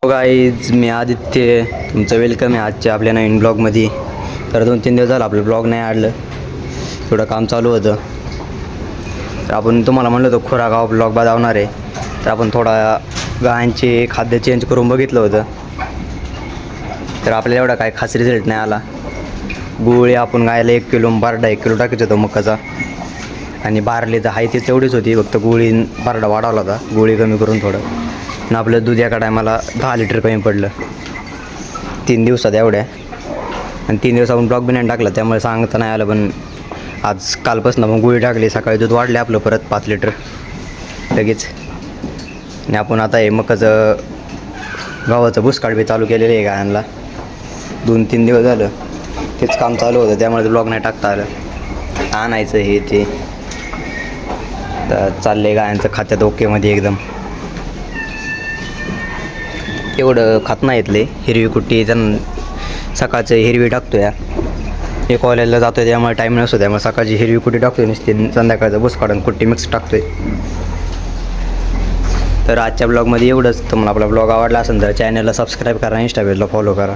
Guys मी आदित्य तुमचं welcome आहे आजच्या आपल्या नवीन ब्लॉगमध्ये. तर 2-3 दिवस झालं आपलं ब्लॉग नाही आणलं, थोडं काम चालू होतं. तर आपण तुम्हाला म्हणलं होतं खोरागाव ब्लॉग बनवणार आहे. तर आपण थोडा गायांचे खाद्य चेंज करून बघितलं होतं, तर आपल्याला एवढा काय खास रिझल्ट नाही आला. गुळ आपण गायला 1 किलो बारडा 1 किलो टाकायचा होता मकाचा, आणि बारली तर हाय तीच तेवढीच होती, फक्त गुळी बारडा वाढवला होता, गुळी कमी करून थोडं. आणि आपलं दूध एका टायमाला 10 लिटर कमी पडलं 3 दिवसात एवढ्या. आणि 3 दिवस आपण ब्लॉग बी नाही टाकला, त्यामुळे सांगता नाही आलं. पण आज कालपासून मग गुळी टाकली, सकाळी दूध वाढले आपलं परत 5 लिटर लगेच. आणि आपण आता हे मकाचं गव्हाचं भुसकाळ बी चालू केलेलं आहे गायांना. 2-3 दिवस झालं तेच काम चालू होतं, त्यामुळे ब्लॉग नाही टाकता आलं. आणायचं हे ते तर चाललं आहे गायांचं खात्यात ओकेमध्ये एकदम. एवढं खात नाही येतले हिरवी कुट्टी, त्यांना सकाळचं हिरवी टाकतो या. एक कॉलेजला जातो आहे त्यामुळे टाईम नसतो, त्यामुळे सकाळची हिरवी कुट्टी टाकतोय नुसती, संध्याकाळचं भुस काढून कुट्टी मिक्स टाकतोय. तर आजच्या ब्लॉगमध्ये एवढंच. तुम्हाला आपला ब्लॉग आवडला असेल तर चॅनलला सबस्क्राईब करा, इंस्टा पेजला फॉलो करा.